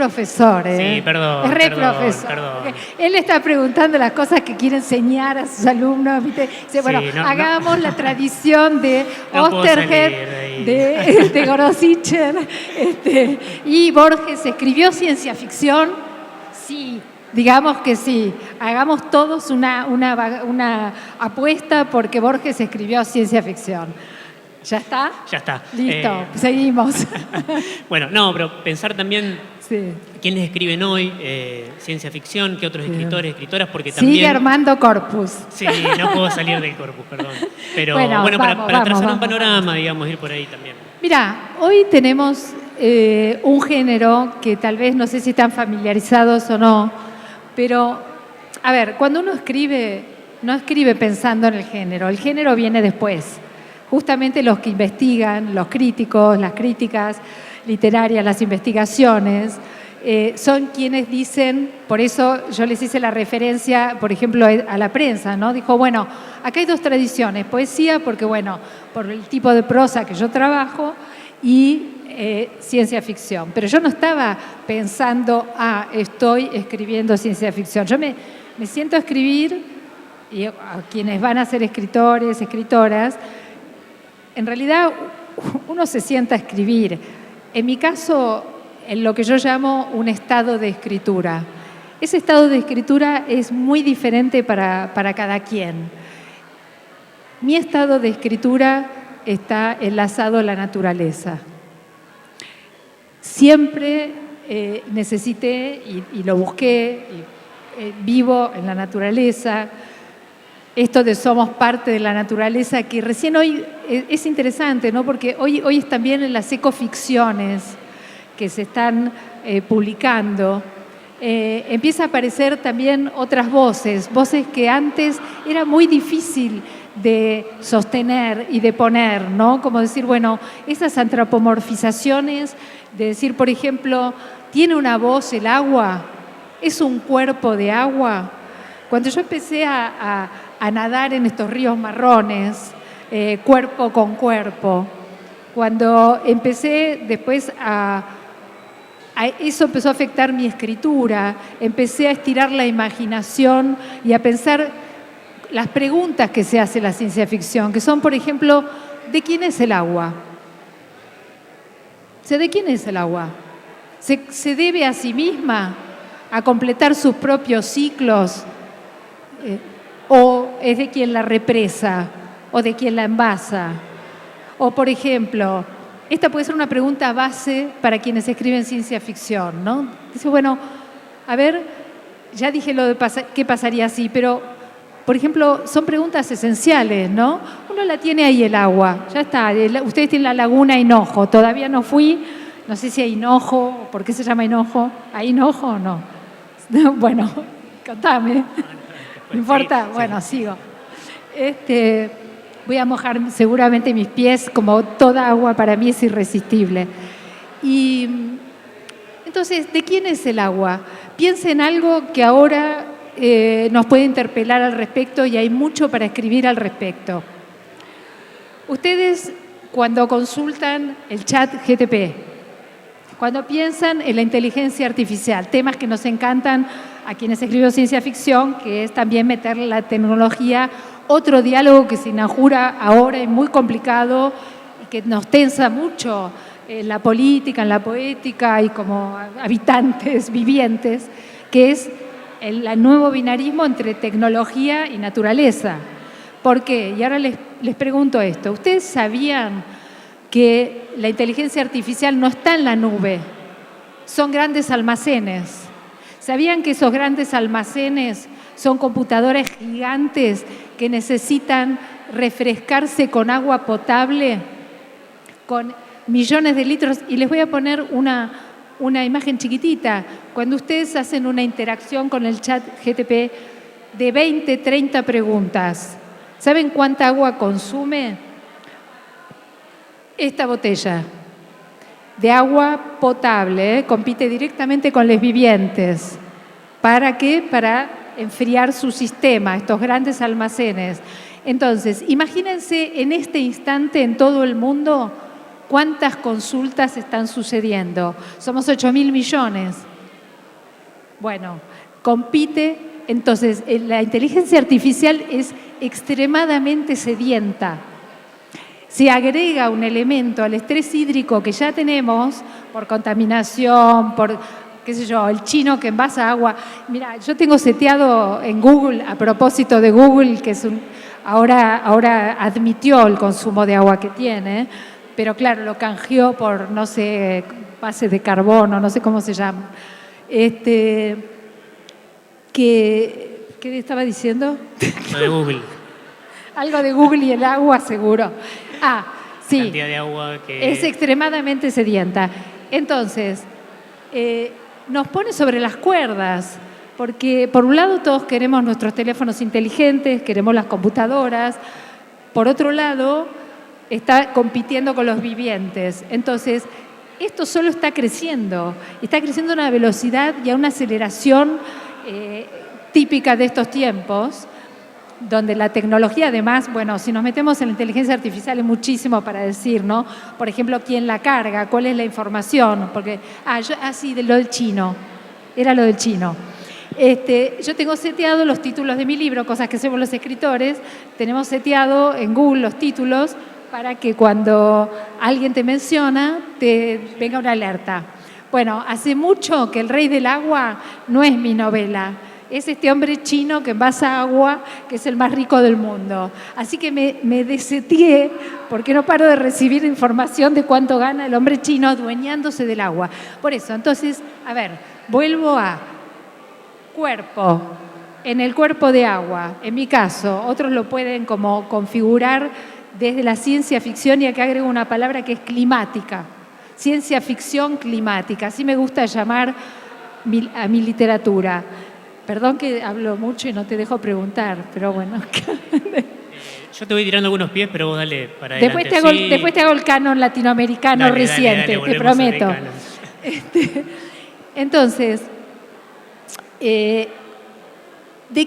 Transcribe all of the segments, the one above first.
profesor, ¿eh? Sí, perdón, Es re perdón, profesor. perdón. Él está preguntando las cosas que quiere enseñar a sus alumnos, ¿viste? Dice, bueno, Sí, no, hagamos la tradición de No puedo Oesterheld, salir de ahí. de Gorosichen, y Borges escribió ciencia ficción. Sí, digamos que sí. Hagamos todos una apuesta porque Borges escribió ciencia ficción. ¿Ya está? Ya está. Listo, seguimos. Bueno, no, pero pensar también Sí. quiénes escriben hoy ciencia ficción, qué otros escritores, escritoras, porque también... Sigue armando corpus. Sí, no puedo salir del corpus, perdón. Pero Bueno, para vamos, trazar vamos. un panorama, digamos, ir por ahí también. Mira, hoy tenemos un género que tal vez no sé si están familiarizados o no, pero, a ver, cuando uno escribe, no escribe pensando en el género viene después. Justamente los que investigan, los críticos, las críticas literarias, las investigaciones, son quienes dicen, por eso yo les hice la referencia, por ejemplo, a la prensa, ¿no? Dijo, bueno, acá hay dos tradiciones, poesía, porque bueno, por el tipo de prosa que yo trabajo, y ciencia ficción. Pero yo no estaba pensando, estoy escribiendo ciencia ficción. Yo me siento a escribir, y a quienes van a ser escritores, escritoras, en realidad uno se sienta a escribir. En mi caso, en lo que yo llamo un estado de escritura. Ese estado de escritura es muy diferente para cada quien. Mi estado de escritura está enlazado a la naturaleza. Siempre necesité y lo busqué, vivo en la naturaleza. Esto de somos parte de la naturaleza, que recién hoy es interesante, ¿no? Porque hoy es también en las ecoficciones que se están publicando, empieza a aparecer también otras voces que antes era muy difícil de sostener y de poner, ¿no? Como decir, bueno, esas antropomorfizaciones, de decir, por ejemplo, ¿tiene una voz el agua? ¿Es un cuerpo de agua? Cuando yo empecé a nadar en estos ríos marrones, cuerpo con cuerpo, cuando empecé después eso empezó a afectar mi escritura, empecé a estirar la imaginación y a pensar las preguntas que se hace la ciencia ficción, que son, por ejemplo, ¿de quién es el agua? ¿De quién es el agua? ¿Se debe a sí misma a completar sus propios ciclos? ¿O es de quien la represa? ¿O de quien la envasa? O, por ejemplo, esta puede ser una pregunta base para quienes escriben ciencia ficción, ¿no? Dice, bueno, a ver, ya dije lo de qué pasaría si, pero, por ejemplo, son preguntas esenciales, ¿no? Uno la tiene ahí el agua, ya está. Ustedes tienen la laguna Hinojo, todavía no fui, no sé si hay Hinojo, ¿por qué se llama Hinojo? ¿Hay Hinojo o no? Bueno, contame. No importa, bueno, sigo. Voy a mojar seguramente mis pies, como toda agua para mí es irresistible. Y entonces, ¿de quién es el agua? Piensa en algo que ahora nos puede interpelar al respecto y hay mucho para escribir al respecto. Ustedes, cuando consultan el chat GTP, cuando piensan en la inteligencia artificial, temas que nos encantan a quienes escriben ciencia ficción, que es también meter la tecnología, otro diálogo que se inaugura ahora y muy complicado y que nos tensa mucho en la política, en la poética y como habitantes vivientes, que es el nuevo binarismo entre tecnología y naturaleza. ¿Por qué? Y ahora les pregunto esto. ¿Ustedes sabían que la inteligencia artificial no está en la nube? Son grandes almacenes. ¿Sabían que esos grandes almacenes son computadoras gigantes que necesitan refrescarse con agua potable, con millones de litros? Y les voy a poner una imagen chiquitita. Cuando ustedes hacen una interacción con el chat GTP de 20, 30 preguntas, ¿saben cuánta agua consume? Esta botella de agua potable compite directamente con los vivientes. ¿Para qué? Para enfriar su sistema, estos grandes almacenes. Entonces, imagínense en este instante en todo el mundo cuántas consultas están sucediendo. Somos 8.000 millones. Bueno, compite, entonces la inteligencia artificial es extremadamente sedienta. Se agrega un elemento al estrés hídrico que ya tenemos por contaminación, por, qué sé yo, el chino que envasa agua. Mira, yo tengo seteado en Google, a propósito de Google, que es ahora admitió el consumo de agua que tiene, pero claro, lo canjeó por, no sé, base de carbono, no sé cómo se llama. ¿Qué estaba diciendo? Lo de Google. Algo de Google y el agua, seguro. Sí. La cantidad de agua que... Es extremadamente sedienta. Entonces, nos pone sobre las cuerdas, porque por un lado todos queremos nuestros teléfonos inteligentes, queremos las computadoras, por otro lado está compitiendo con los vivientes. Entonces, esto solo está creciendo a una velocidad y a una aceleración típica de estos tiempos, donde la tecnología además, bueno, si nos metemos en la inteligencia artificial hay muchísimo para decir, ¿no? Por ejemplo, ¿quién la carga? ¿Cuál es la información? Porque, sí, de lo del chino, era lo del chino. Yo tengo seteado los títulos de mi libro, cosas que hacemos los escritores, tenemos seteado en Google los títulos para que cuando alguien te menciona, te venga una alerta. Bueno, hace mucho que El Rey del Agua no es mi novela, es este hombre chino que envasa agua, que es el más rico del mundo. Así que me deseteé porque no paro de recibir información de cuánto gana el hombre chino adueñándose del agua. Por eso, entonces, a ver, vuelvo a cuerpo, en el cuerpo de agua. En mi caso, otros lo pueden como configurar desde la ciencia ficción, y acá agrego una palabra que es climática. Ciencia ficción climática, así me gusta llamar a mi literatura. Perdón que hablo mucho y no te dejo preguntar, pero bueno. Yo te voy tirando algunos pies, pero vos dale para adelante. Después te hago el canon latinoamericano reciente, te prometo. Entonces, ¿de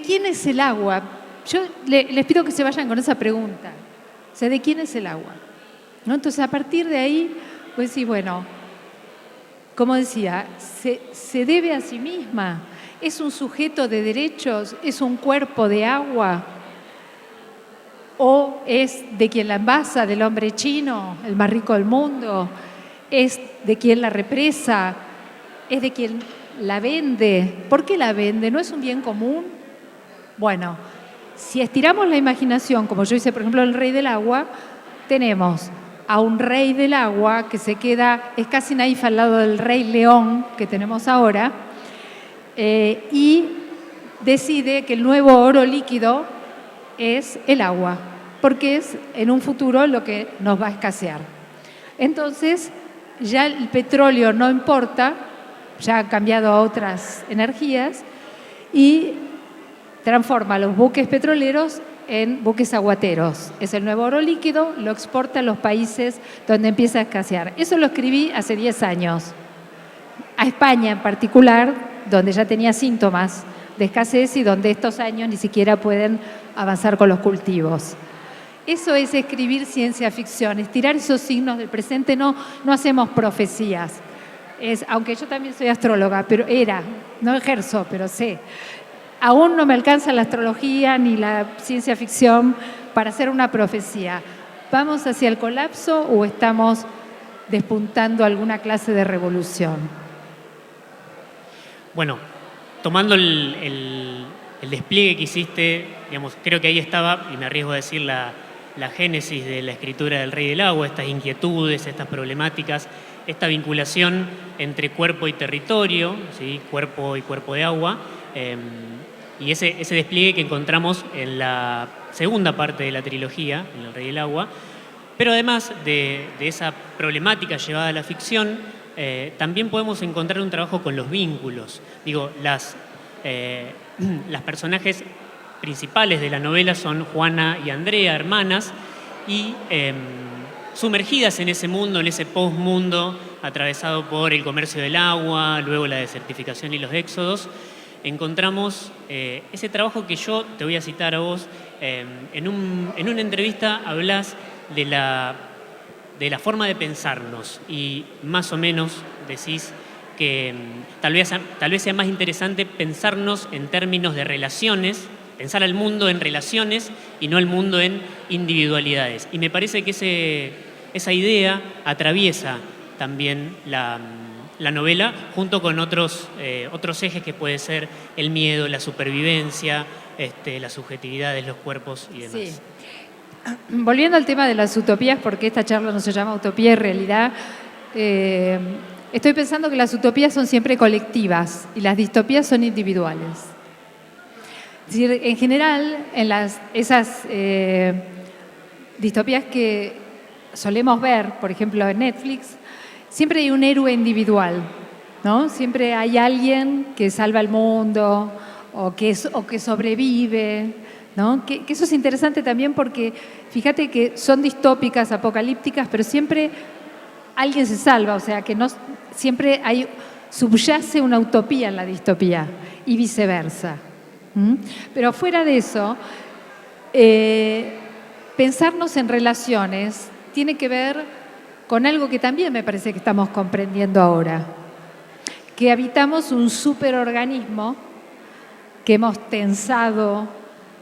quién es el agua? Yo les pido que se vayan con esa pregunta. O sea, ¿de quién es el agua? ¿No? Entonces, a partir de ahí, pues sí, bueno, como decía, se debe a sí misma. ¿Es un sujeto de derechos? ¿Es un cuerpo de agua? ¿O es de quien la envasa, del hombre chino, el más rico del mundo? ¿Es de quien la represa? ¿Es de quien la vende? ¿Por qué la vende? ¿No es un bien común? Bueno, si estiramos la imaginación, como yo hice, por ejemplo, El Rey del Agua, tenemos a un rey del agua que se queda, es casi naif al lado del rey león que tenemos ahora, y decide que el nuevo oro líquido es el agua, porque es en un futuro lo que nos va a escasear. Entonces, ya el petróleo no importa, ya ha cambiado a otras energías y transforma los buques petroleros en buques aguateros. Es el nuevo oro líquido, lo exporta a los países donde empieza a escasear. Eso lo escribí hace 10 años. A España en particular, donde ya tenía síntomas de escasez y donde estos años ni siquiera pueden avanzar con los cultivos. Eso es escribir ciencia ficción, estirar esos signos del presente. No hacemos profecías. Aunque yo también soy astróloga, pero no ejerzo, pero sé. Aún no me alcanza la astrología ni la ciencia ficción para hacer una profecía. ¿Vamos hacia el colapso o estamos despuntando alguna clase de revolución? Bueno, tomando el despliegue que hiciste, digamos, creo que ahí estaba, y me arriesgo a decir, la génesis de la escritura del Rey del Agua, estas inquietudes, estas problemáticas, esta vinculación entre cuerpo y territorio, ¿sí? Cuerpo y cuerpo de agua, y ese despliegue que encontramos en la segunda parte de la trilogía, en El Rey del Agua. Pero además de esa problemática llevada a la ficción, también podemos encontrar un trabajo con los vínculos. Digo, las personajes principales de la novela son Juana y Andrea, hermanas, y sumergidas en ese mundo, en ese postmundo atravesado por el comercio del agua, luego la desertificación y los éxodos, encontramos ese trabajo que yo te voy a citar a vos. En una entrevista hablas de la forma de pensarnos y más o menos decís que tal vez sea más interesante pensarnos en términos de relaciones, pensar al mundo en relaciones y no el mundo en individualidades. Y me parece que esa idea atraviesa también la novela, junto con otros ejes que puede ser el miedo, la supervivencia, las subjetividades, los cuerpos y demás. Sí. Volviendo al tema de las utopías, porque esta charla no se llama utopía y realidad, estoy pensando que las utopías son siempre colectivas y las distopías son individuales. Es decir, en general, en esas distopías que solemos ver, por ejemplo en Netflix, siempre hay un héroe individual, ¿no? Siempre hay alguien que salva el mundo o que sobrevive, ¿no? Que eso es interesante también porque fíjate que son distópicas, apocalípticas, pero siempre alguien se salva, o sea que no siempre subyace una utopía en la distopía y viceversa. Pero fuera de eso, pensarnos en relaciones tiene que ver con algo que también me parece que estamos comprendiendo ahora, que habitamos un superorganismo que hemos tensado,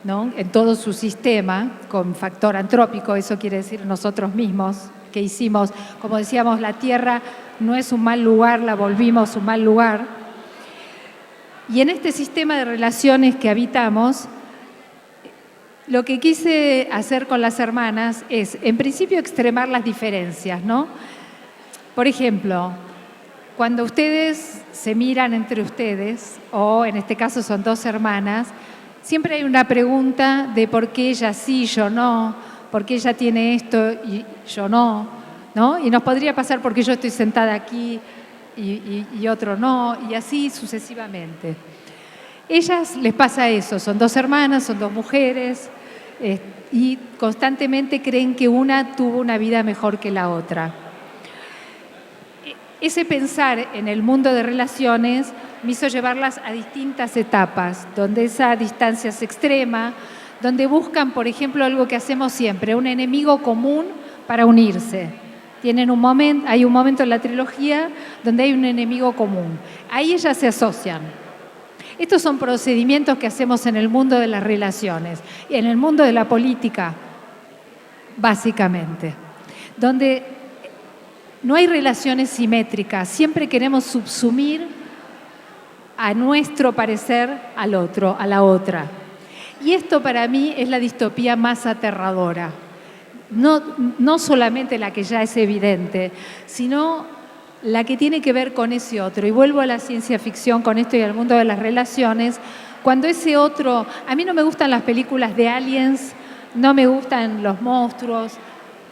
¿no?, en todo su sistema, con factor antrópico, eso quiere decir nosotros mismos, que hicimos, como decíamos, la Tierra no es un mal lugar, la volvimos un mal lugar. Y en este sistema de relaciones que habitamos, lo que quise hacer con las hermanas es, en principio, extremar las diferencias, ¿no? Por ejemplo, cuando ustedes se miran entre ustedes, o en este caso son dos hermanas, siempre hay una pregunta de por qué ella sí, yo no, por qué ella tiene esto y yo no, ¿no? Y nos podría pasar porque yo estoy sentada aquí y otro no, y así sucesivamente. Ellas les pasa eso, son dos hermanas, son dos mujeres, y constantemente creen que una tuvo una vida mejor que la otra. Ese pensar en el mundo de relaciones me hizo llevarlas a distintas etapas, donde esa distancia es extrema, donde buscan, por ejemplo, algo que hacemos siempre, un enemigo común para unirse. Hay un momento en la trilogía donde hay un enemigo común. Ahí ellas se asocian. Estos son procedimientos que hacemos en el mundo de las relaciones y en el mundo de la política, básicamente, donde no hay relaciones simétricas, siempre queremos subsumir a nuestro parecer al otro, a la otra. Y esto para mí es la distopía más aterradora. No solamente la que ya es evidente, sino la que tiene que ver con ese otro. Y vuelvo a la ciencia ficción con esto y al mundo de las relaciones. Cuando ese otro... A mí no me gustan las películas de aliens, no me gustan los monstruos,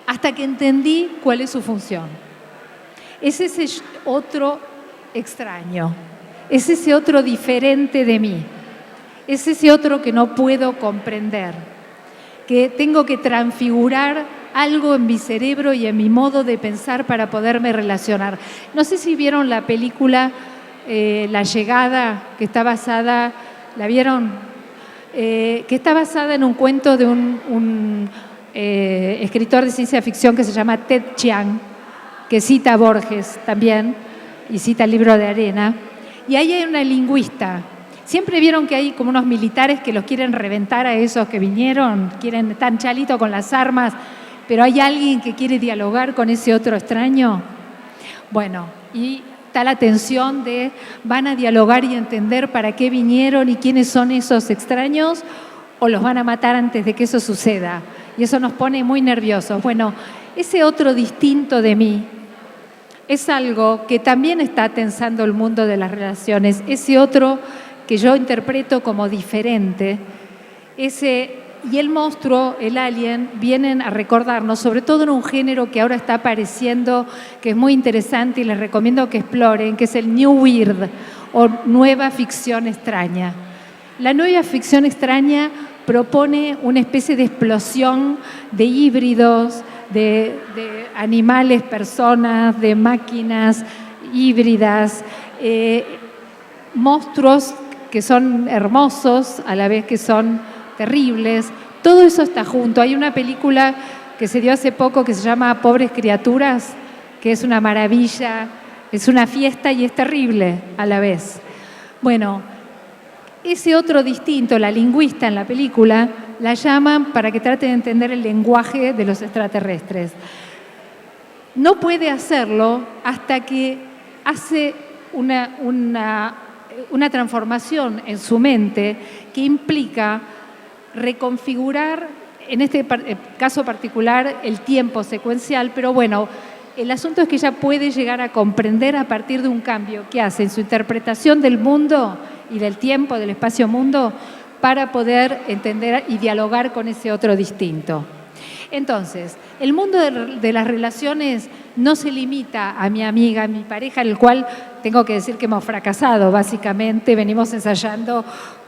hasta que entendí cuál es su función. Es ese otro extraño, es ese otro diferente de mí, es ese otro que no puedo comprender, que tengo que transfigurar algo en mi cerebro y en mi modo de pensar para poderme relacionar. No sé si vieron la película La Llegada, que está basada, ¿la vieron? Que está basada en un cuento de un escritor de ciencia ficción que se llama Ted Chiang, que cita a Borges también y cita el Libro de Arena. Y ahí hay una lingüista. Siempre vieron que hay como unos militares que los quieren reventar a esos que vinieron, están chalitos con las armas, pero hay alguien que quiere dialogar con ese otro extraño. Bueno, y está la tensión de van a dialogar y entender para qué vinieron y quiénes son esos extraños, o los van a matar antes de que eso suceda. Y eso nos pone muy nerviosos. Bueno, ese otro distinto de mí es algo que también está tensando el mundo de las relaciones. Ese otro que yo interpreto como diferente, y el monstruo, el alien, vienen a recordarnos, sobre todo en un género que ahora está apareciendo, que es muy interesante y les recomiendo que exploren, que es el New Weird, o nueva ficción extraña. La nueva ficción extraña propone una especie de explosión de híbridos, de animales, personas, de máquinas híbridas, monstruos que son hermosos a la vez que son terribles. Todo eso está junto. Hay una película que se dio hace poco que se llama Pobres Criaturas, que es una maravilla, Es una fiesta y es terrible a la vez. Bueno, ese otro distinto, la lingüista en la película, la llaman para que trate de entender el lenguaje de los extraterrestres. No puede hacerlo hasta que hace una transformación en su mente que implica reconfigurar, en este caso particular, el tiempo secuencial, pero bueno, el asunto es que ella puede llegar a comprender a partir de un cambio que hace en su interpretación del mundo y del tiempo, del espacio-mundo, para poder entender y dialogar con ese otro distinto. Entonces, el mundo de las relaciones no se limita a mi amiga, a mi pareja, en el cual tengo que decir que hemos fracasado, básicamente. Venimos ensayando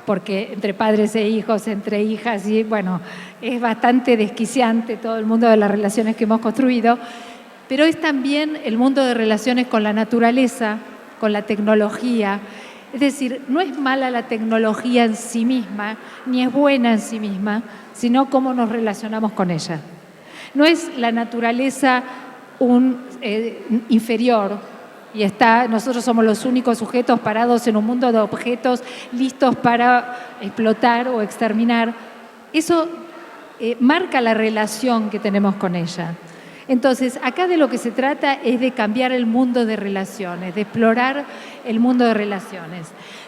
porque entre padres e hijos, entre hijas, y bueno, es bastante desquiciante todo el mundo de las relaciones que hemos construido, pero es también el mundo de relaciones con la naturaleza, con la tecnología. Es decir, no es mala la tecnología en sí misma, ni es buena en sí misma, sino cómo nos relacionamos con ella. No es la naturaleza inferior y nosotros somos los únicos sujetos parados en un mundo de objetos listos para explotar o exterminar. Eso marca la relación que tenemos con ella. Entonces, acá de lo que se trata es de cambiar el mundo de relaciones, de explorar el mundo de relaciones.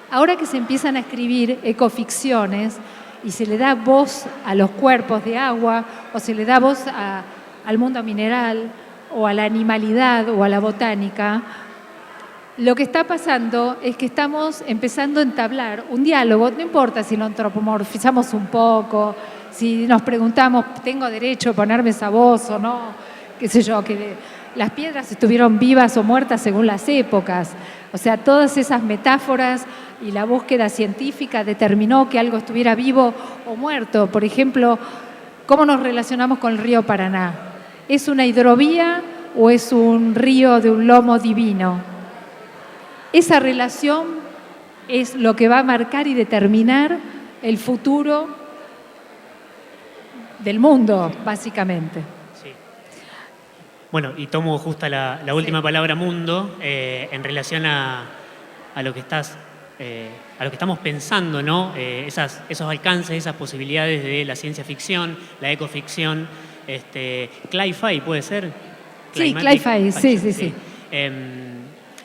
Ahora que se empiezan a escribir ecoficciones y se le da voz a los cuerpos de agua o se le da voz al mundo mineral o a la animalidad o a la botánica, lo que está pasando es que estamos empezando a entablar un diálogo, no importa si lo antropomorfizamos un poco, si nos preguntamos, ¿tengo derecho a ponerme esa voz o no? Qué sé yo, que las piedras estuvieron vivas o muertas según las épocas. O sea, todas esas metáforas y la búsqueda científica determinó que algo estuviera vivo o muerto. Por ejemplo, ¿cómo nos relacionamos con el río Paraná? ¿Es una hidrovía o es un río de un lomo divino? Esa relación es lo que va a marcar y determinar el futuro del mundo, básicamente. Bueno, y tomo justo la última palabra, mundo, en relación a lo que a lo que estamos pensando, ¿no? Esos alcances, esas posibilidades de la ciencia ficción, la ecoficción, cli-fi, ¿puede ser? Sí, cli-fi, sí.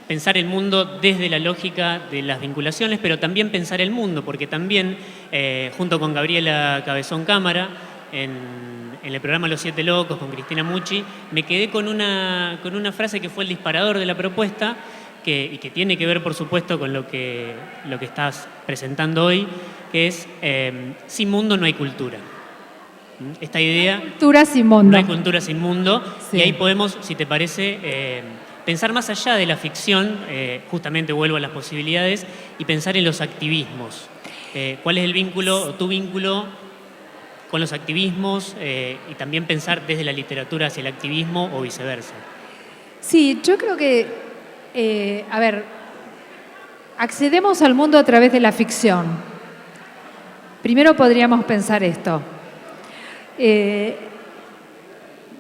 Pensar el mundo desde la lógica de las vinculaciones, pero también pensar el mundo, porque también, junto con Gabriela Cabezón Cámara, en el programa Los Siete Locos con Cristina Mucci, me quedé con una frase que fue el disparador de la propuesta y que tiene que ver, por supuesto, con lo que estás presentando hoy, que es sin mundo no hay cultura. Esta idea... No hay cultura sin mundo. No hay cultura sin mundo. Sí. Y ahí podemos, si te parece, pensar más allá de la ficción, justamente vuelvo a las posibilidades, y pensar en los activismos. ¿Cuál es el vínculo, o tu vínculo, con los activismos y también pensar desde la literatura hacia el activismo o viceversa? Sí, yo creo que, accedemos al mundo a través de la ficción. Primero podríamos pensar esto.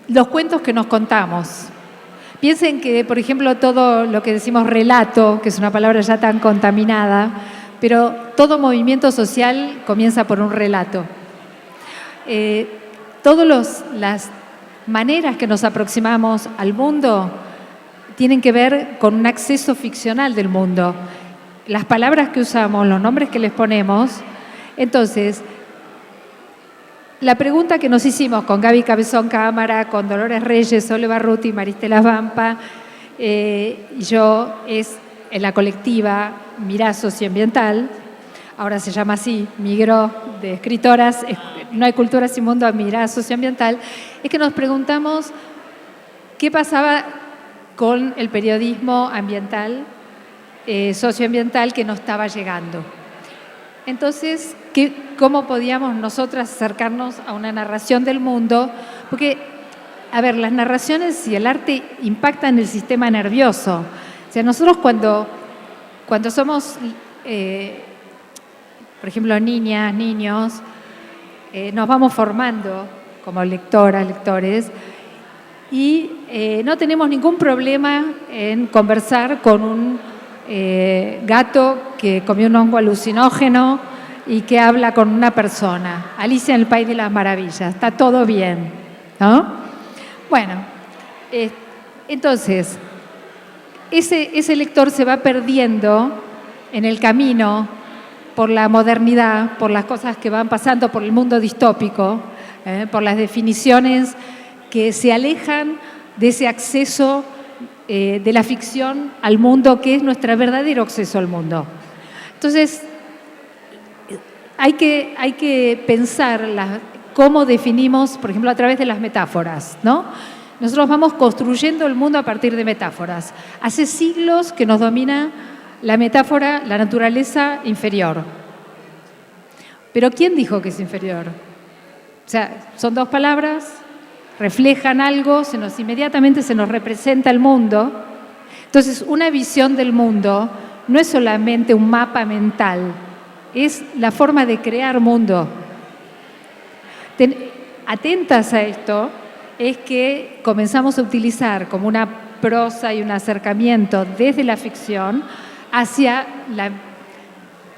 Los cuentos que nos contamos. Piensen que, por ejemplo, todo lo que decimos relato, que es una palabra ya tan contaminada, pero todo movimiento social comienza por un relato. Todas las maneras que nos aproximamos al mundo tienen que ver con un acceso ficcional del mundo. Las palabras que usamos, los nombres que les ponemos. Entonces, la pregunta que nos hicimos con Gaby Cabezón Cámara, con Dolores Reyes, Sole Barruti, Maristela Vampa y yo, es en la colectiva Mirá Socioambiental. Ahora se llama así, migró de escritoras, No hay cultura sin mundo a Mirada Socioambiental, es que nos preguntamos qué pasaba con el periodismo ambiental, socioambiental, que no estaba llegando. Entonces, ¿cómo podíamos nosotras acercarnos a una narración del mundo? Porque, las narraciones y el arte impactan el sistema nervioso. O sea, nosotros cuando somos... por ejemplo, niñas, niños, nos vamos formando como lectoras, lectores, y no tenemos ningún problema en conversar con un gato que comió un hongo alucinógeno y que habla con una persona. Alicia en el País de las Maravillas, está todo bien, ¿no? Bueno, entonces, ese lector se va perdiendo en el camino por la modernidad, por las cosas que van pasando, por el mundo distópico, por las definiciones que se alejan de ese acceso de la ficción al mundo, que es nuestro verdadero acceso al mundo. Entonces, hay que pensar cómo definimos, por ejemplo, a través de las metáforas, ¿no? Nosotros vamos construyendo el mundo a partir de metáforas. Hace siglos que nos domina la metáfora, la naturaleza inferior. Pero ¿quién dijo que es inferior? O sea, son dos palabras, reflejan algo, inmediatamente se nos representa el mundo. Entonces, una visión del mundo no es solamente un mapa mental, es la forma de crear mundo. Atentas a esto, es que comenzamos a utilizar como una prosa y un acercamiento desde la ficción hacia el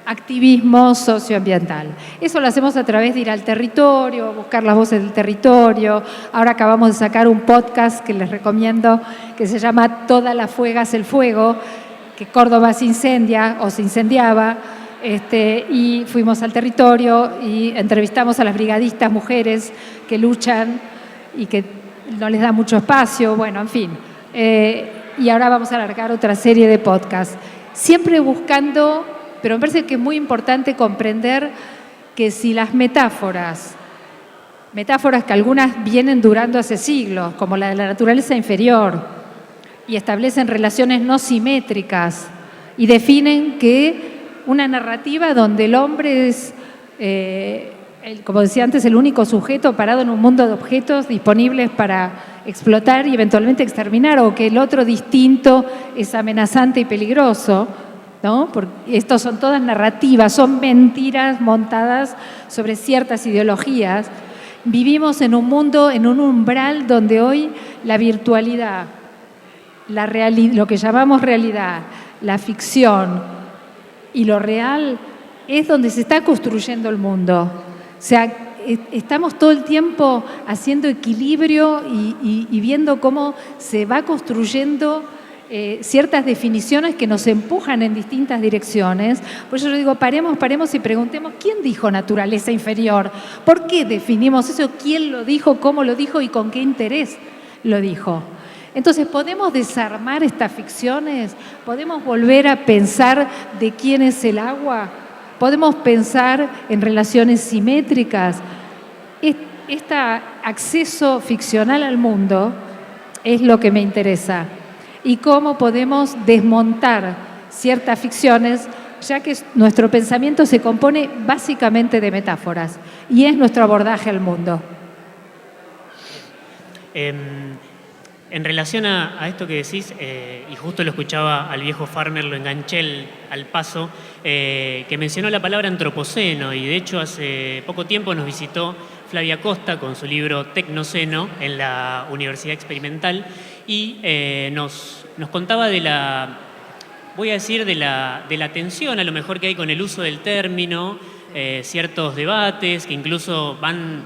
activismo socioambiental. Eso lo hacemos a través de ir al territorio, buscar las voces del territorio. Ahora acabamos de sacar un podcast que les recomiendo, que se llama Todas las fuegas el fuego, que Córdoba se incendia o se incendiaba, y fuimos al territorio y entrevistamos a las brigadistas mujeres que luchan y que no les da mucho espacio, bueno, en fin. Y ahora vamos a alargar otra serie de podcasts. Siempre buscando, pero me parece que es muy importante comprender que si las metáforas que algunas vienen durando hace siglos, como la de la naturaleza inferior, y establecen relaciones no simétricas y definen que una narrativa donde el hombre es, como decía antes, el único sujeto parado en un mundo de objetos disponibles para explotar y eventualmente exterminar, o que el otro distinto es amenazante y peligroso, ¿no? Porque estos son todas narrativas, son mentiras montadas sobre ciertas ideologías. Vivimos en un mundo, en un umbral donde hoy la virtualidad, lo que llamamos realidad, la ficción y lo real es donde se está construyendo el mundo. O sea, estamos todo el tiempo haciendo equilibrio y viendo cómo se va construyendo ciertas definiciones que nos empujan en distintas direcciones. Por eso yo digo, paremos y preguntemos, ¿quién dijo naturaleza inferior? ¿Por qué definimos eso? ¿Quién lo dijo? ¿Cómo lo dijo? ¿Y con qué interés lo dijo? Entonces, ¿podemos desarmar estas ficciones? ¿Podemos volver a pensar de quién es el agua? ¿Podemos pensar en relaciones simétricas? Este acceso ficcional al mundo es lo que me interesa. Y cómo podemos desmontar ciertas ficciones, ya que nuestro pensamiento se compone básicamente de metáforas y es nuestro abordaje al mundo. En relación a esto que decís, y justo lo escuchaba al viejo Farmer, lo enganché al paso, que mencionó la palabra antropoceno, y de hecho hace poco tiempo nos visitó Flavia Costa con su libro Tecnoceno en la Universidad Experimental, y nos contaba de la tensión a lo mejor que hay con el uso del término, ciertos debates que incluso van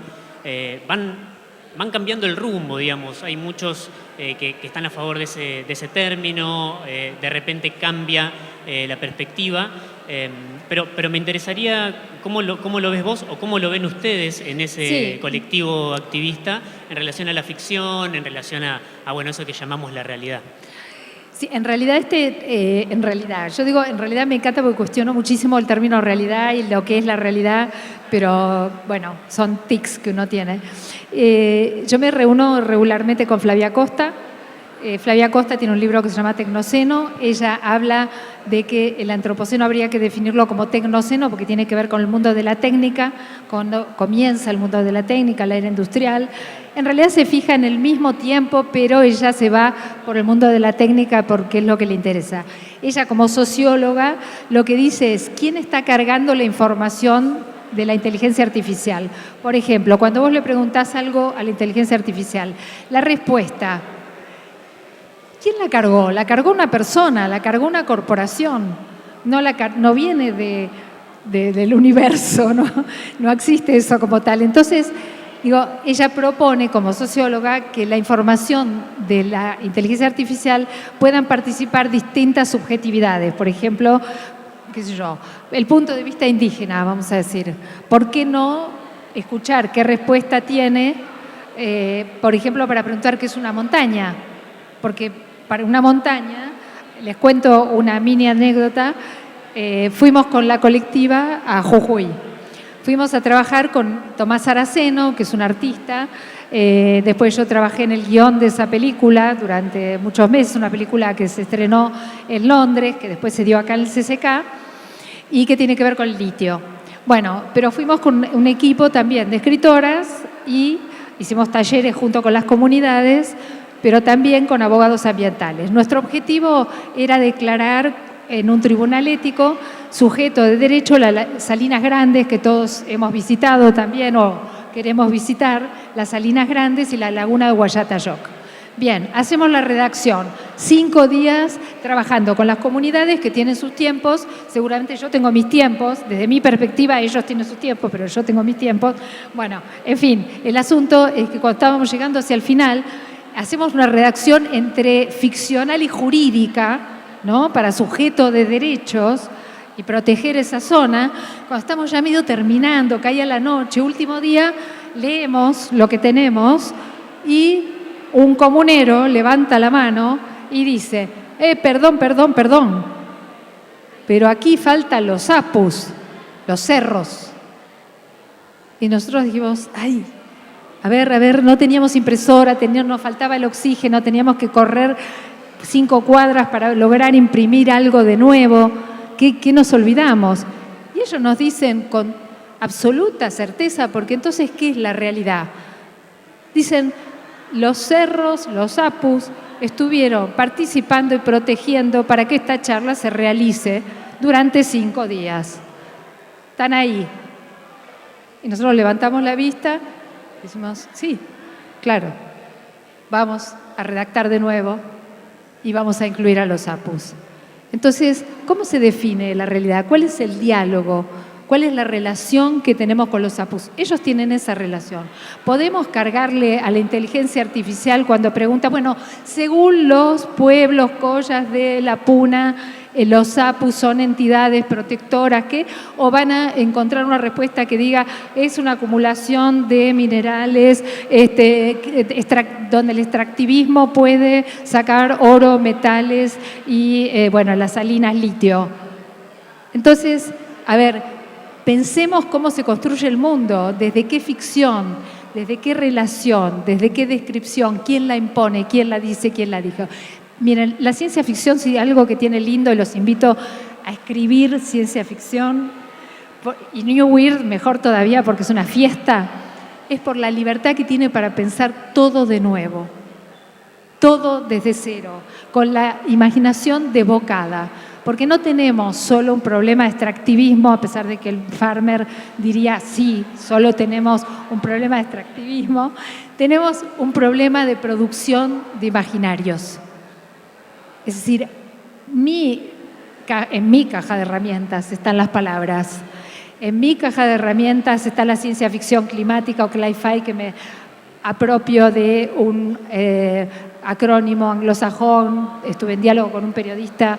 cambiando el rumbo, digamos. Hay muchos que están a favor de ese término, de repente cambia la perspectiva, pero me interesaría cómo lo ves vos o cómo lo ven ustedes en ese colectivo activista en relación a la ficción, en relación a eso que llamamos la realidad. Sí, en realidad yo digo, en realidad me encanta porque cuestiono muchísimo el término realidad y lo que es la realidad, pero bueno, son tics que uno tiene. Yo me reúno regularmente con Flavia Costa. Flavia Costa tiene un libro que se llama Tecnoceno. Ella habla de que el antropoceno habría que definirlo como tecnoceno porque tiene que ver con el mundo de la técnica, cuando comienza el mundo de la técnica, la era industrial. En realidad se fija en el mismo tiempo, pero ella se va por el mundo de la técnica porque es lo que le interesa. Ella, como socióloga, lo que dice es quién está cargando la información de la inteligencia artificial. Por ejemplo, cuando vos le preguntás algo a la inteligencia artificial, la respuesta, ¿quién la cargó? La cargó una persona, la cargó una corporación, no viene del universo, ¿no? No existe eso como tal. Entonces, digo, ella propone como socióloga que la información de la inteligencia artificial puedan participar distintas subjetividades. Por ejemplo, qué sé yo, el punto de vista indígena, vamos a decir. ¿Por qué no escuchar qué respuesta tiene, por ejemplo, para preguntar qué es una montaña? Porque para una montaña, les cuento una mini anécdota, fuimos con la colectiva a Jujuy. Fuimos a trabajar con Tomás Araceno, que es un artista. Después yo trabajé en el guión de esa película durante muchos meses, una película que se estrenó en Londres, que después se dio acá en el CCK, y que tiene que ver con el litio. Bueno, pero fuimos con un equipo también de escritoras y hicimos talleres junto con las comunidades, pero también con abogados ambientales. Nuestro objetivo era declarar en un tribunal ético sujeto de derecho las Salinas Grandes, que todos hemos visitado también o queremos visitar, las Salinas Grandes y la laguna de Guayatayoc. Bien, hacemos la redacción, 5 días trabajando con las comunidades que tienen sus tiempos, seguramente yo tengo mis tiempos, desde mi perspectiva ellos tienen sus tiempos, pero yo tengo mis tiempos. Bueno, en fin, el asunto es que cuando estábamos llegando hacia el final, hacemos una redacción entre ficcional y jurídica, ¿no? Para sujeto de derechos y proteger esa zona. Cuando estamos ya medio terminando, caía la noche, último día, leemos lo que tenemos y un comunero levanta la mano y dice, perdón, pero aquí faltan los apus, los cerros. Y nosotros dijimos, ay, a ver, no teníamos impresora, nos faltaba el oxígeno, teníamos que correr 5 cuadras para lograr imprimir algo de nuevo. ¿Qué nos olvidamos? Y ellos nos dicen con absoluta certeza, porque entonces, ¿qué es la realidad? Dicen, los cerros, los apus, estuvieron participando y protegiendo para que esta charla se realice durante 5 días. Están ahí. Y nosotros levantamos la vista y decimos, sí, claro, vamos a redactar de nuevo y vamos a incluir a los apus. Entonces, ¿cómo se define la realidad? ¿Cuál es el diálogo? ¿Cuál es la relación que tenemos con los apus? Ellos tienen esa relación. Podemos cargarle a la inteligencia artificial cuando pregunta, bueno, según los pueblos collas de la Puna, los apus son entidades protectoras, ¿qué? O van a encontrar una respuesta que diga, es una acumulación de minerales donde el extractivismo puede sacar oro, metales y, las salinas, litio. Entonces, a ver, pensemos cómo se construye el mundo, desde qué ficción, desde qué relación, desde qué descripción, quién la impone, quién la dice, quién la dijo. Miren, la ciencia ficción, si algo que tiene lindo, y los invito a escribir ciencia ficción, y New Weird mejor todavía porque es una fiesta, es por la libertad que tiene para pensar todo de nuevo, todo desde cero, con la imaginación desbocada. Porque no tenemos solo un problema de extractivismo, a pesar de que el farmer diría, sí, solo tenemos un problema de extractivismo, tenemos un problema de producción de imaginarios. Es decir, en mi caja de herramientas están las palabras, en mi caja de herramientas está la ciencia ficción climática o cli-fi, que me apropio de un acrónimo anglosajón. Estuve en diálogo con un periodista,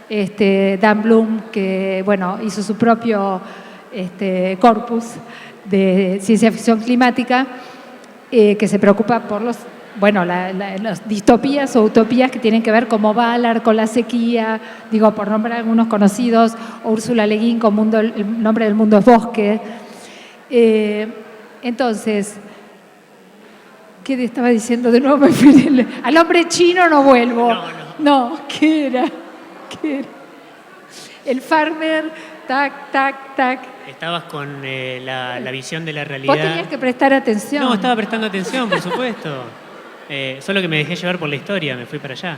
Dan Bloom, que hizo su propio corpus de ciencia ficción climática, que se preocupa por las distopías o utopías que tienen que ver como Ballard con la sequía, digo, por nombrar algunos conocidos, o Úrsula Le Guin con El nombre del mundo es bosque. Entonces, ¿qué te estaba diciendo de nuevo? Al hombre chino no vuelvo. No, ¿qué era? El farmer, tac, tac, tac. Estabas con la visión de la realidad. Vos tenías que prestar atención. No, estaba prestando atención, por supuesto. Solo que me dejé llevar por la historia, me fui para allá.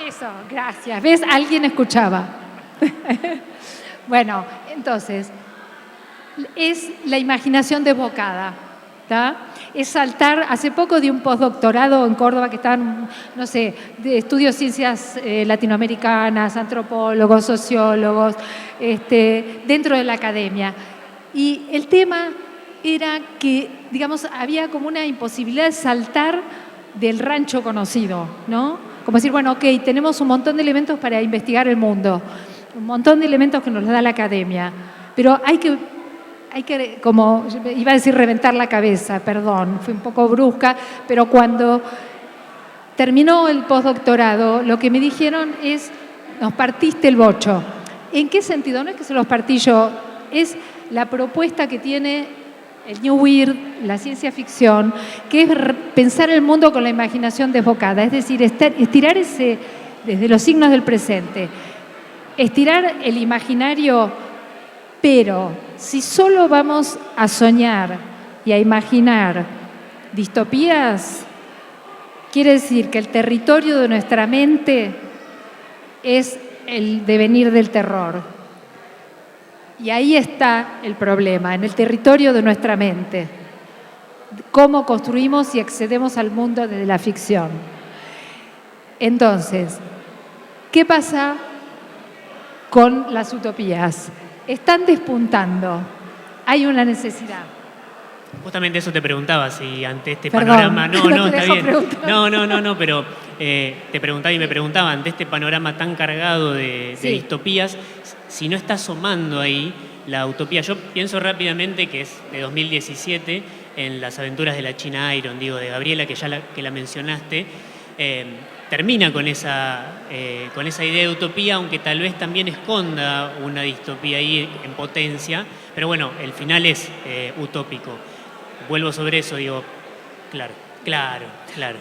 Eso, gracias. ¿Ves? Alguien escuchaba. Bueno, entonces, es la imaginación desbocada, ¿tá? Es saltar. Hace poco di un postdoctorado en Córdoba que estaban, no sé, de estudios ciencias latinoamericanas, antropólogos, sociólogos, dentro de la academia. Y el tema era que, digamos, había como una imposibilidad de saltar del rancho conocido, ¿no? Como decir, bueno, ok, tenemos un montón de elementos para investigar el mundo, un montón de elementos que nos da la academia, pero hay que, como iba a decir, reventar la cabeza, perdón, fui un poco brusca, pero cuando terminó el postdoctorado, lo que me dijeron es, nos partiste el bocho. ¿En qué sentido? No es que se los partí yo, es la propuesta que tiene el New Weird, la ciencia ficción, que es pensar el mundo con la imaginación desbocada, es decir, estirar desde los signos del presente, estirar el imaginario, pero si solo vamos a soñar y a imaginar distopías, quiere decir que el territorio de nuestra mente es el devenir del terror. Y ahí está el problema, en el territorio de nuestra mente. Cómo construimos y accedemos al mundo desde la ficción. Entonces, ¿qué pasa con las utopías? Están despuntando. Hay una necesidad. Justamente eso te preguntaba, si ante este Perdón, panorama... No, te está dejo bien. preguntar. No, pero te preguntaba y me preguntaba, ante este panorama tan cargado de Sí. distopías, si no está asomando ahí la utopía. Yo pienso rápidamente que es de 2017, en Las aventuras de la China Iron, digo, de Gabriela, que la mencionaste, termina con esa idea de utopía, aunque tal vez también esconda una distopía ahí en potencia, pero bueno, el final es utópico. Vuelvo sobre eso, digo, claro.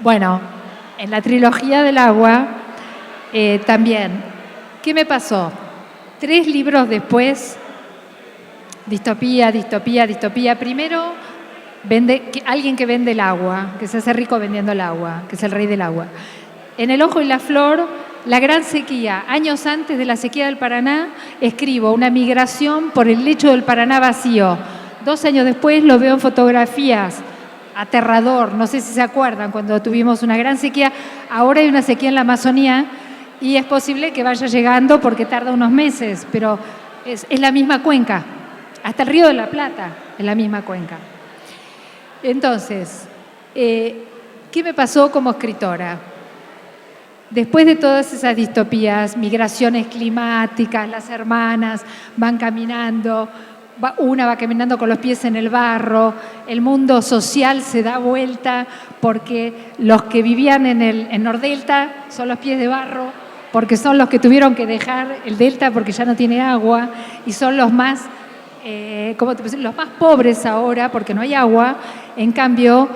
Bueno, en la trilogía del agua también. ¿Qué me pasó? 3 libros después, distopía. Primero, alguien que vende el agua, que se hace rico vendiendo el agua, que es el rey del agua. En El ojo y la flor, la gran sequía. Años antes de la sequía del Paraná, escribo una migración por el lecho del Paraná vacío. 2 años después lo veo en fotografías. Aterrador, no sé si se acuerdan, cuando tuvimos una gran sequía. Ahora hay una sequía en la Amazonía y es posible que vaya llegando porque tarda unos meses, pero es la misma cuenca. Hasta el Río de la Plata es la misma cuenca. Entonces, ¿qué me pasó como escritora? Después de todas esas distopías, migraciones climáticas, las hermanas van caminando, una va caminando con los pies en el barro, el mundo social se da vuelta porque los que vivían en Nordelta son los pies de barro, porque son los que tuvieron que dejar el delta porque ya no tiene agua y son los más, los más pobres ahora porque no hay agua. En cambio,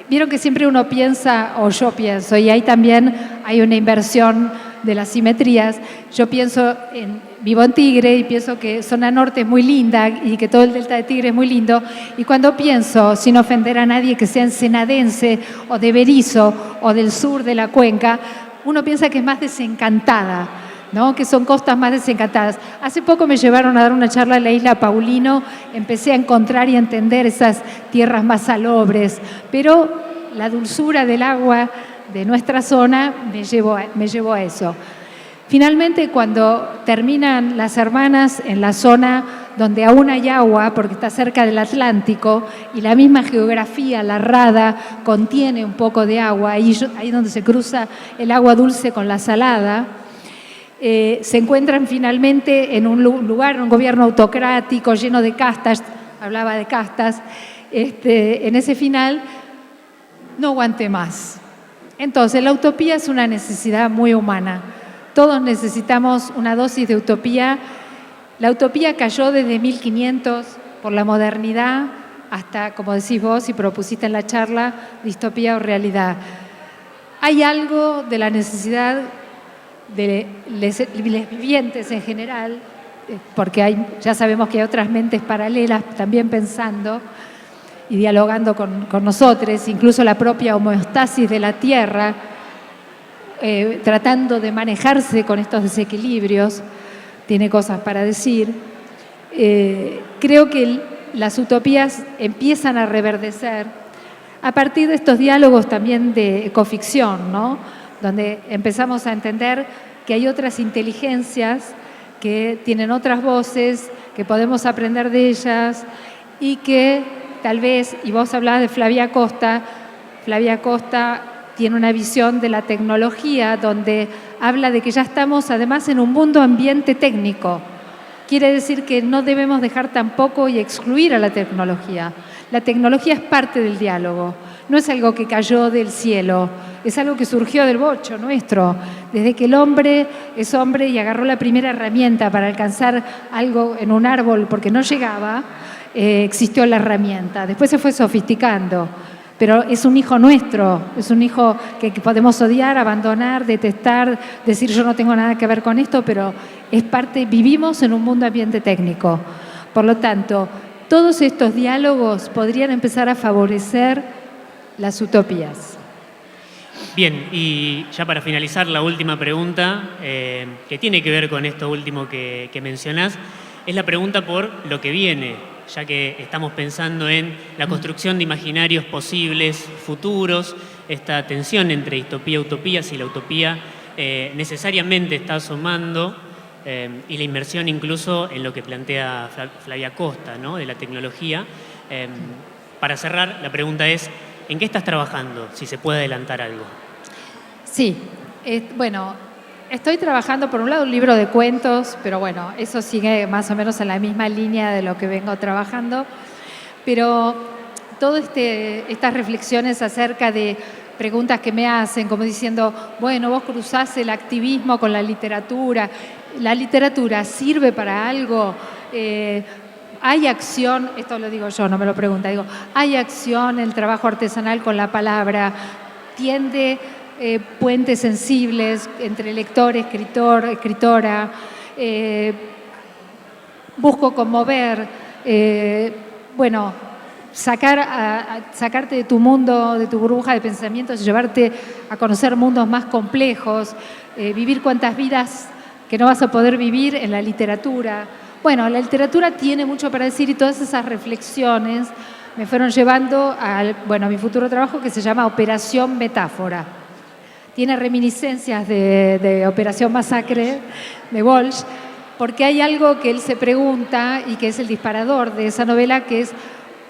vieron que siempre uno piensa, o yo pienso, y ahí también hay una inversión de las simetrías. Yo vivo en Tigre y pienso que zona norte es muy linda y que todo el delta de Tigre es muy lindo. Y cuando pienso, sin ofender a nadie, que sea ensenadense o de Berizo o del sur de la cuenca, uno piensa que es más desencantada, ¿no? Que son costas más desencantadas. Hace poco me llevaron a dar una charla en la isla Paulino, empecé a encontrar y a entender esas tierras más salobres, pero la dulzura del agua de nuestra zona me llevó a eso. Finalmente, cuando terminan las hermanas en la zona donde aún hay agua, porque está cerca del Atlántico, y la misma geografía, la Rada, contiene un poco de agua, ahí donde se cruza el agua dulce con la salada, se encuentran finalmente en un lugar, un gobierno autocrático, lleno de castas, hablaba de castas, en ese final no aguanté más. Entonces, la utopía es una necesidad muy humana. Todos necesitamos una dosis de utopía. La utopía cayó desde 1500 por la modernidad hasta, como decís vos y propusiste en la charla, distopía o realidad. Hay algo de la necesidad de les vivientes en general, porque ya sabemos que hay otras mentes paralelas también pensando y dialogando con nosotros, incluso la propia homeostasis de la Tierra, tratando de manejarse con estos desequilibrios, tiene cosas para decir. Creo que las utopías empiezan a reverdecer a partir de estos diálogos también de ecoficción, ¿no? Donde empezamos a entender que hay otras inteligencias que tienen otras voces, que podemos aprender de ellas y que tal vez, y vos hablabas de Flavia Costa tiene una visión de la tecnología donde habla de que ya estamos además en un mundo ambiente técnico. Quiere decir que no debemos dejar tampoco y excluir a la tecnología. La tecnología es parte del diálogo, no es algo que cayó del cielo, es algo que surgió del bocho nuestro. Desde que el hombre es hombre y agarró la primera herramienta para alcanzar algo en un árbol porque no llegaba, existió la herramienta. Después se fue sofisticando, pero es un hijo nuestro, es un hijo que podemos odiar, abandonar, detestar, decir yo no tengo nada que ver con esto, pero es parte, vivimos en un mundo ambiente técnico. Por lo tanto, todos estos diálogos podrían empezar a favorecer las utopías. Bien, y ya para finalizar, la última pregunta, que tiene que ver con esto último que mencionás, es la pregunta por lo que viene, ya que estamos pensando en la construcción de imaginarios posibles, futuros, esta tensión entre distopía y utopía, si la utopía necesariamente está asomando, y la inmersión incluso en lo que plantea Flavia Costa, ¿no? De la tecnología. Para cerrar, la pregunta es, ¿en qué estás trabajando? Si se puede adelantar algo. Sí, bueno, estoy trabajando por un lado un libro de cuentos, pero bueno, eso sigue más o menos en la misma línea de lo que vengo trabajando. Pero todas estas reflexiones acerca de preguntas que me hacen, como diciendo, bueno, vos cruzás el activismo con la literatura sirve para algo, hay acción, esto lo digo yo, no me lo pregunta, digo, hay acción, el trabajo artesanal con la palabra, tiende puentes sensibles entre lector, escritor, escritora, busco conmover, bueno, sacarte de tu mundo, de tu burbuja de pensamientos y llevarte a conocer mundos más complejos, vivir cuantas vidas que no vas a poder vivir en la literatura. Bueno, la literatura tiene mucho para decir y todas esas reflexiones me fueron llevando a mi futuro trabajo que se llama Operación Metáfora. Tiene reminiscencias de Operación Masacre de Walsh, porque hay algo que él se pregunta y que es el disparador de esa novela, que es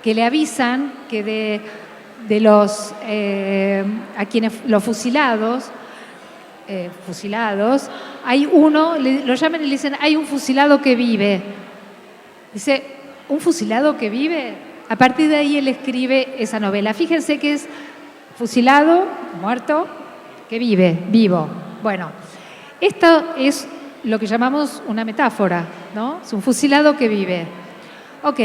que le avisan que de los fusilados, hay uno, lo llaman y le dicen, hay un fusilado que vive. Dice, ¿un fusilado que vive? A partir de ahí él escribe esa novela. Fíjense que es fusilado, muerto, que vive, vivo. Bueno, esto es lo que llamamos una metáfora, ¿no? Es un fusilado que vive. Ok,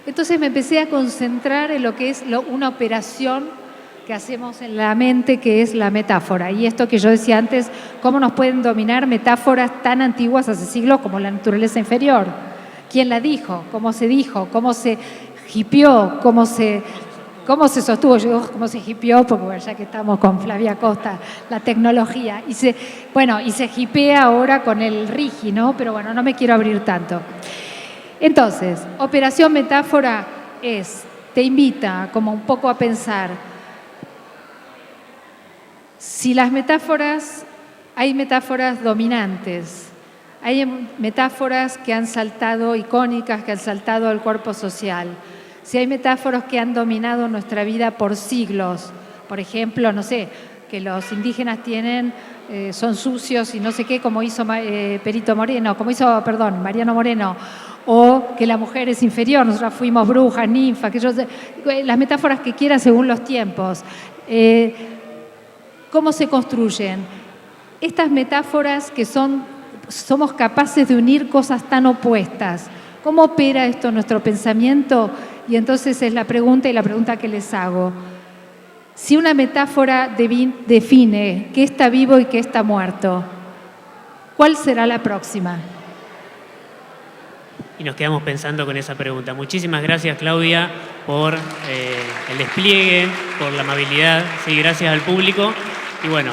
entonces me empecé a concentrar en lo que es una operación que hacemos en la mente, que es la metáfora. Y esto que yo decía antes, cómo nos pueden dominar metáforas tan antiguas hace siglos como la naturaleza inferior. ¿Quién la dijo? ¿Cómo se dijo? ¿Cómo se hipió? ¿Cómo se sostuvo? Yo digo, ¿cómo se hipió? Porque bueno, ya que estamos con Flavia Costa, la tecnología. Y se hipea ahora con el Rigi, ¿no? Pero bueno, no me quiero abrir tanto. Entonces, Operación Metáfora te invita como un poco a pensar si hay metáforas dominantes, hay metáforas que han saltado, icónicas, que han saltado al cuerpo social, si hay metáforas que han dominado nuestra vida por siglos, por ejemplo, no sé, que los indígenas son sucios y no sé qué, como hizo Mariano Moreno, o que la mujer es inferior, nosotros fuimos brujas, ninfas, las metáforas que quieras según los tiempos. ¿Cómo se construyen? Estas metáforas que somos capaces de unir cosas tan opuestas. ¿Cómo opera esto en nuestro pensamiento? Y entonces es la pregunta que les hago. Si una metáfora define qué está vivo y qué está muerto, ¿cuál será la próxima? Y nos quedamos pensando con esa pregunta. Muchísimas gracias, Claudia, por el despliegue, por la amabilidad. Sí, gracias al público. Y bueno,